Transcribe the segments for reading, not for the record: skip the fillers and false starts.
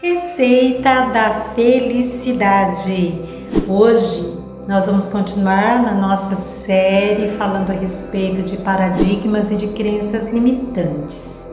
Receita da felicidade. Hoje nós vamos continuar na nossa série falando a respeito de paradigmas e de crenças limitantes.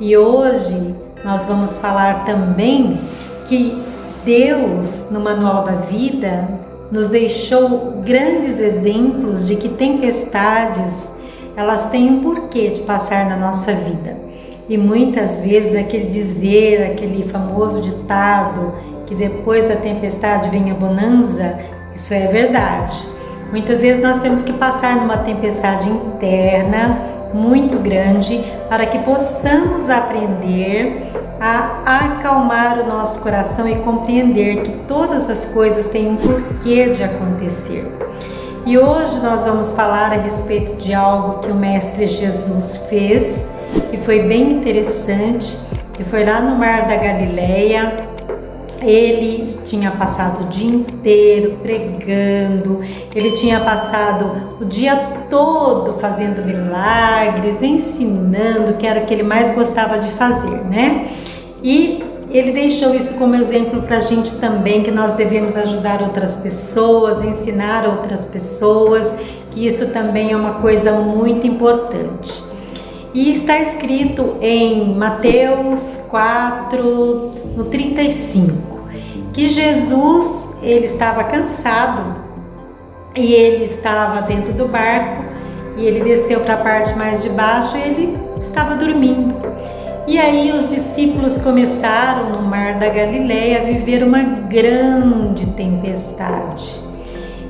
E hoje nós vamos falar também que Deus, no Manual da Vida, nos deixou grandes exemplos de que tempestades, elas têm um porquê de passar na nossa vida. E muitas vezes aquele famoso ditado que depois da tempestade vem a bonança, isso é verdade. Muitas vezes nós temos que passar numa tempestade interna muito grande para que possamos aprender a acalmar o nosso coração e compreender que todas as coisas têm um porquê de acontecer. E hoje nós vamos falar a respeito de algo que o Mestre Jesus fez, que foi bem interessante, que foi lá no Mar da Galileia. Ele tinha passado o dia inteiro pregando, ele tinha passado o dia todo fazendo milagres, ensinando, que era o que ele mais gostava de fazer, né? E ele deixou isso como exemplo para a gente também, que nós devemos ajudar outras pessoas, ensinar outras pessoas, que isso também é uma coisa muito importante. E está escrito em Mateus 4, no 35, que Jesus, ele estava cansado e ele estava dentro do barco e ele desceu para a parte mais de baixo e ele estava dormindo. E aí os discípulos começaram no Mar da Galileia a viver uma grande tempestade.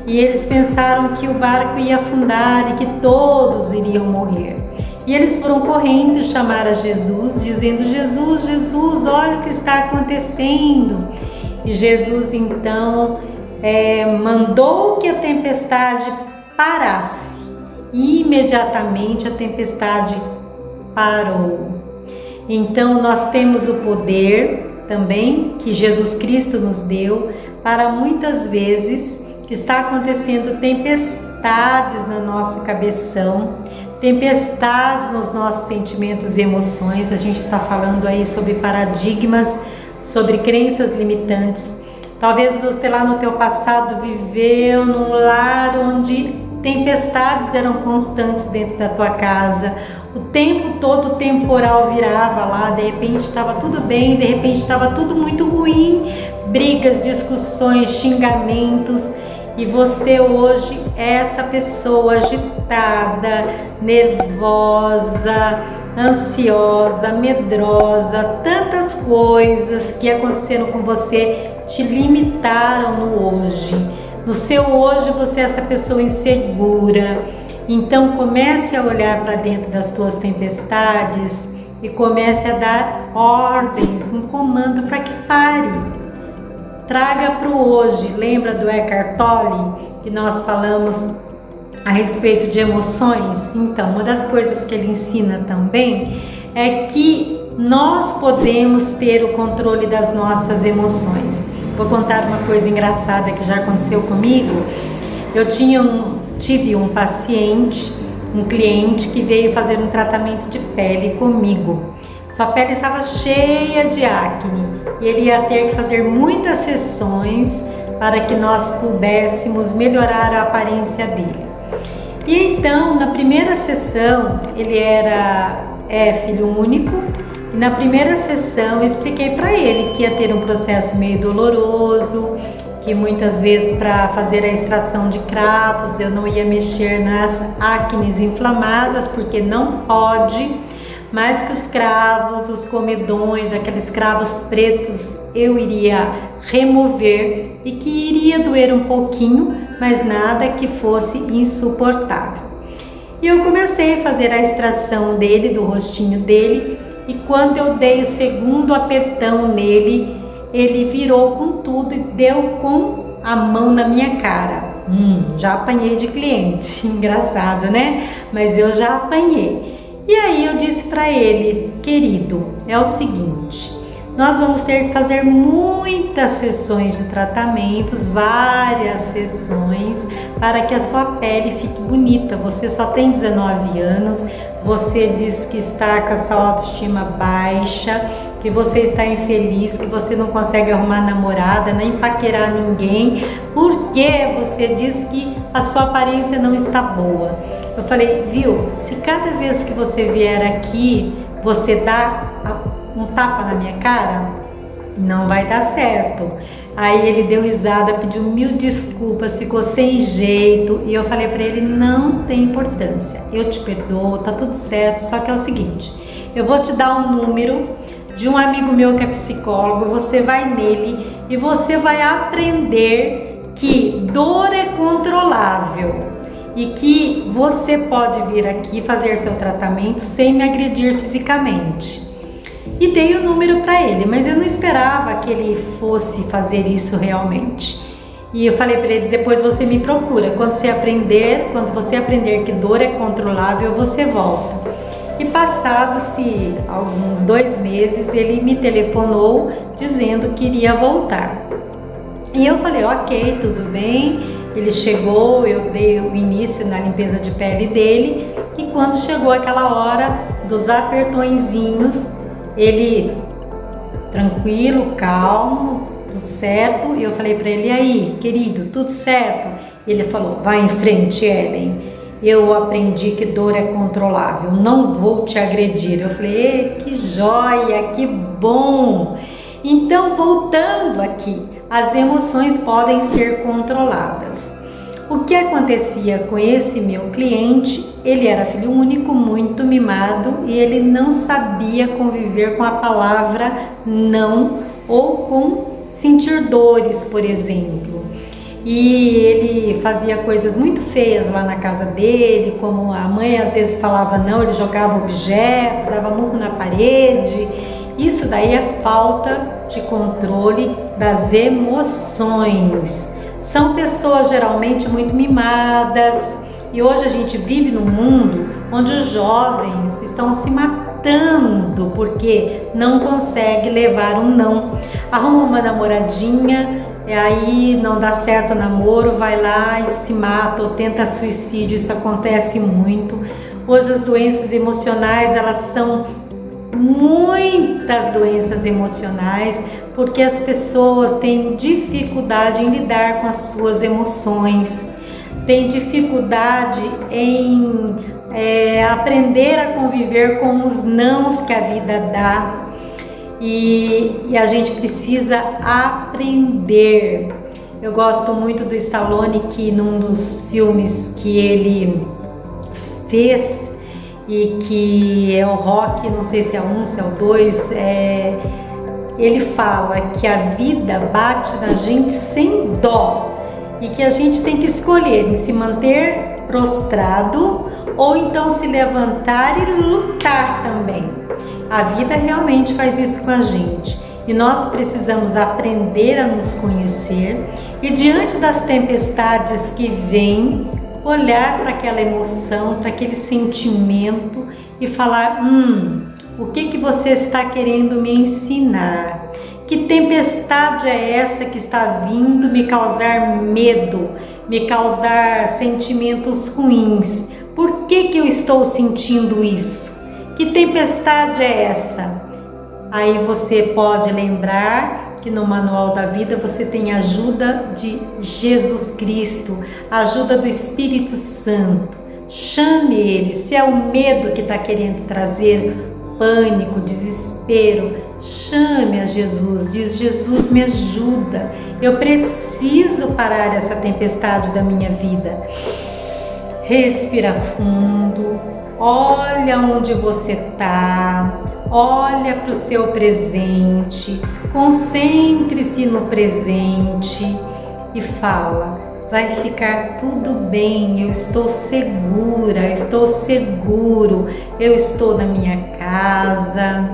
E eles pensaram que o barco ia afundar e que todos iriam morrer. E eles foram correndo chamar a Jesus, dizendo: Jesus, Jesus, olha o que está acontecendo. E Jesus então mandou que a tempestade parasse. E imediatamente a tempestade parou. Então nós temos o poder também que Jesus Cristo nos deu para muitas vezes que está acontecendo tempestades no nosso cabeção, tempestade nos nossos sentimentos e emoções. A gente está falando aí sobre paradigmas, sobre crenças limitantes. Talvez você lá no teu passado viveu num lar onde tempestades eram constantes dentro da tua casa. O tempo todo o temporal virava lá, de repente estava tudo bem, de repente estava tudo muito ruim, brigas, discussões, xingamentos. E você hoje é essa pessoa agitada, nervosa, ansiosa, medrosa. Tantas coisas que aconteceram com você te limitaram no hoje. No seu hoje você é essa pessoa insegura. Então comece a olhar para dentro das tuas tempestades e comece a dar ordens, um comando para que pare. Traga para o hoje. Lembra do Eckhart Tolle, que nós falamos a respeito de emoções? Então, uma das coisas que ele ensina também é que nós podemos ter o controle das nossas emoções. Vou contar uma coisa engraçada que já aconteceu comigo. Eu tive um paciente, um cliente que veio fazer um tratamento de pele comigo. Sua pele estava cheia de acne e ele ia ter que fazer muitas sessões para que nós pudéssemos melhorar a aparência dele. E então, na primeira sessão, ele era filho único, e na primeira sessão eu expliquei para ele que ia ter um processo meio doloroso, que muitas vezes para fazer a extração de cravos eu não ia mexer nas acnes inflamadas, porque não pode, mas que os cravos, os comedões, aqueles cravos pretos eu iria remover e que iria doer um pouquinho, mas nada que fosse insuportável. E eu comecei a fazer a extração dele, do rostinho dele, e quando eu dei o segundo apertão nele, ele virou com tudo e deu com a mão na minha cara. Já apanhei de cliente, engraçado, né? Mas eu já apanhei. E aí eu disse para ele: querido, é o seguinte, nós vamos ter que fazer muitas sessões de tratamentos, várias sessões, para que a sua pele fique bonita. Você só tem 19 anos, você diz que está com a sua autoestima baixa, que você está infeliz, que você não consegue arrumar namorada, nem paquerar ninguém, porque você diz que a sua aparência não está boa. Eu falei, viu, se cada vez que você vier aqui, você dá um tapa na minha cara, não vai dar certo. Aí ele deu risada, pediu 1000 desculpas, ficou sem jeito, e eu falei para ele, não tem importância, eu te perdoo, tá tudo certo, só que é o seguinte, eu vou te dar um número de um amigo meu que é psicólogo, você vai nele e você vai aprender que dor é controlável e que você pode vir aqui fazer seu tratamento sem me agredir fisicamente. E dei o número para ele, mas eu não esperava que ele fosse fazer isso realmente. E eu falei para ele, depois você me procura, quando você aprender que dor é controlável, você volta. E passados-se alguns 2 meses, ele me telefonou dizendo que iria voltar. E eu falei, ok, tudo bem. Ele chegou, eu dei o início na limpeza de pele dele, e quando chegou aquela hora dos apertõezinhos, ele tranquilo, calmo, tudo certo, e eu falei para ele, e aí, querido, tudo certo? Ele falou, vai em frente, Ellen, eu aprendi que dor é controlável, não vou te agredir. Eu falei, que joia, que bom! Então, voltando aqui, as emoções podem ser controladas. O que acontecia com esse meu cliente? Ele era filho único, muito mimado, e ele não sabia conviver com a palavra não ou com sentir dores, por exemplo. E ele fazia coisas muito feias lá na casa dele, como a mãe às vezes falava não, ele jogava objetos, dava murro na parede. Isso daí é falta de controle das emoções. São pessoas geralmente muito mimadas, e hoje a gente vive num mundo onde os jovens estão se matando porque não consegue levar um não. Arruma uma namoradinha, e aí não dá certo o namoro, vai lá e se mata ou tenta suicídio. Isso acontece muito. Hoje as doenças emocionais, elas são muitas doenças emocionais, porque as pessoas têm dificuldade em lidar com as suas emoções, têm dificuldade em aprender a conviver com os nãos que a vida dá, e a gente precisa aprender. Eu gosto muito do Stallone, que num dos filmes que ele fez, e que é o Rock, não sei se é 1, se é o 2, ele fala que a vida bate na gente sem dó e que a gente tem que escolher em se manter prostrado ou então se levantar e lutar também. A vida realmente faz isso com a gente, e nós precisamos aprender a nos conhecer e, diante das tempestades que vêm, olhar para aquela emoção, para aquele sentimento e falar, o que você está querendo me ensinar? Que tempestade é essa que está vindo me causar medo, me causar sentimentos ruins? Por que eu estou sentindo isso? Que tempestade é essa? Aí você pode lembrar que no Manual da Vida você tem a ajuda de Jesus Cristo, a ajuda do Espírito Santo. Chame Ele. Se é o medo que está querendo trazer pânico, desespero, chame a Jesus. Diz, Jesus, me ajuda. Eu preciso parar essa tempestade da minha vida. Respira fundo. Olha onde você está. Olha para o seu presente, concentre-se no presente e fala, vai ficar tudo bem, eu estou segura, eu estou seguro, eu estou na minha casa,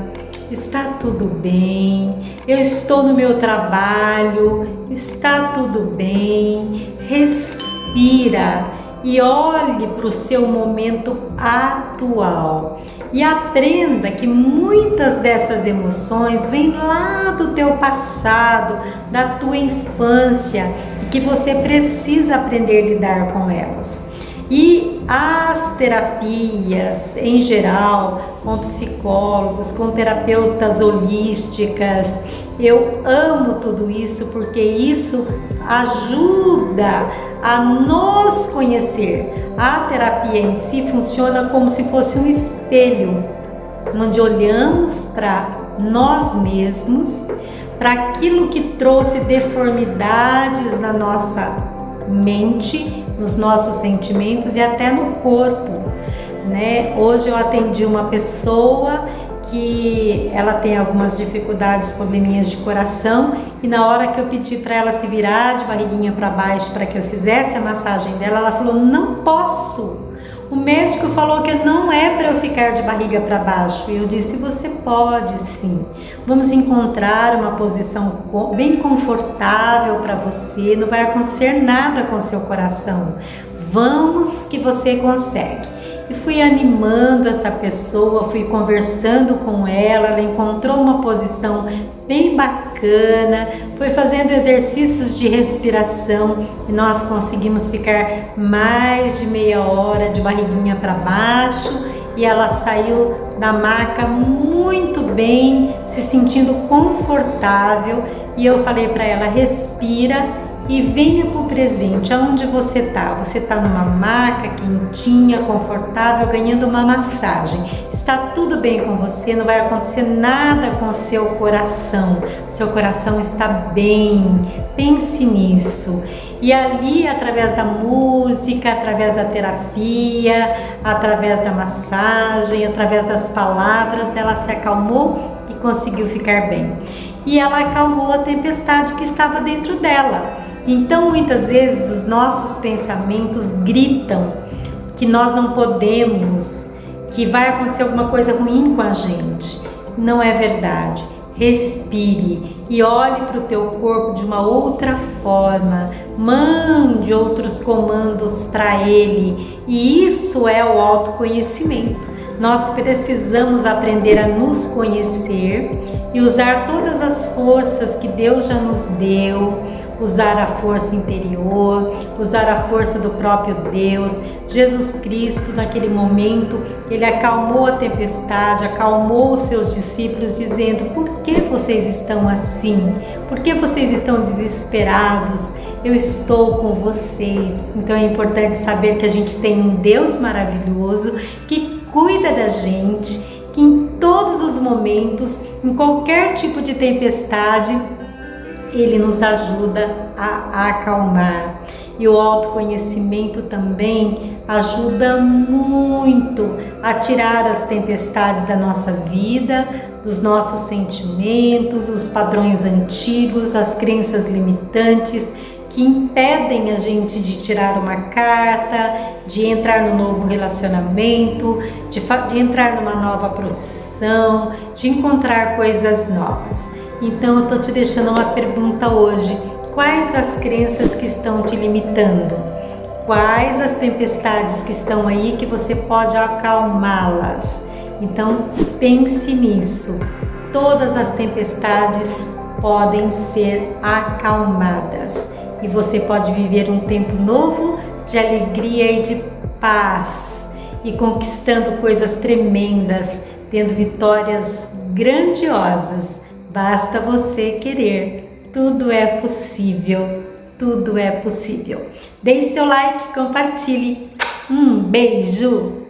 está tudo bem, eu estou no meu trabalho, está tudo bem. Respira e olhe para o seu momento atual e aprenda que muitas dessas emoções vêm lá do teu passado, da tua infância, e que você precisa aprender a lidar com elas. E as terapias em geral, com psicólogos, com terapeutas holísticas, eu amo tudo isso porque isso ajuda a nos conhecer. A terapia em si funciona como se fosse um espelho, onde olhamos para nós mesmos, para aquilo que trouxe deformidades na nossa mente, nos nossos sentimentos e até no corpo, né? Hoje eu atendi uma pessoa que ela tem algumas dificuldades, probleminhas de coração, e na hora que eu pedi para ela se virar de barriguinha para baixo para que eu fizesse a massagem dela, ela falou: não posso. O médico falou que não é para eu ficar de barriga para baixo. E eu disse: você pode sim. Vamos encontrar uma posição bem confortável para você. Não vai acontecer nada com o seu coração. Vamos que você consegue. E fui animando essa pessoa, fui conversando com ela encontrou uma posição bem bacana, foi fazendo exercícios de respiração e nós conseguimos ficar mais de meia hora de barriguinha para baixo e ela saiu da maca muito bem, se sentindo confortável. E eu falei para ela: respira e venha para o presente, aonde você está. Você está numa maca quentinha, confortável, ganhando uma massagem. Está tudo bem com você, não vai acontecer nada com o seu coração. Seu coração está bem, pense nisso. E ali, através da música, através da terapia, através da massagem, através das palavras, ela se acalmou e conseguiu ficar bem. E ela acalmou a tempestade que estava dentro dela. Então, muitas vezes, os nossos pensamentos gritam que nós não podemos, que vai acontecer alguma coisa ruim com a gente. Não é verdade. Respire e olhe para o teu corpo de uma outra forma. Mande outros comandos para ele. E isso é o autoconhecimento. Nós precisamos aprender a nos conhecer e usar todas as forças que Deus já nos deu, usar a força interior, usar a força do próprio Deus. Jesus Cristo, naquele momento, ele acalmou a tempestade, acalmou os seus discípulos, dizendo: por que vocês estão assim? Por que vocês estão desesperados? Eu estou com vocês. Então é importante saber que a gente tem um Deus maravilhoso que cuida da gente, que em todos os momentos, em qualquer tipo de tempestade, ele nos ajuda a acalmar. E o autoconhecimento também ajuda muito a tirar as tempestades da nossa vida, dos nossos sentimentos, os padrões antigos, as crenças limitantes que impedem a gente de tirar uma carta, de entrar no novo relacionamento, de entrar numa nova profissão, de encontrar coisas novas. Então eu estou te deixando uma pergunta hoje: quais as crenças que estão te limitando? Quais as tempestades que estão aí que você pode acalmá-las? Então pense nisso. Todas as tempestades podem ser acalmadas. E você pode viver um tempo novo de alegria e de paz, e conquistando coisas tremendas, tendo vitórias grandiosas. Basta você querer. Tudo é possível. Tudo é possível. Deixe seu like, compartilhe. Beijo!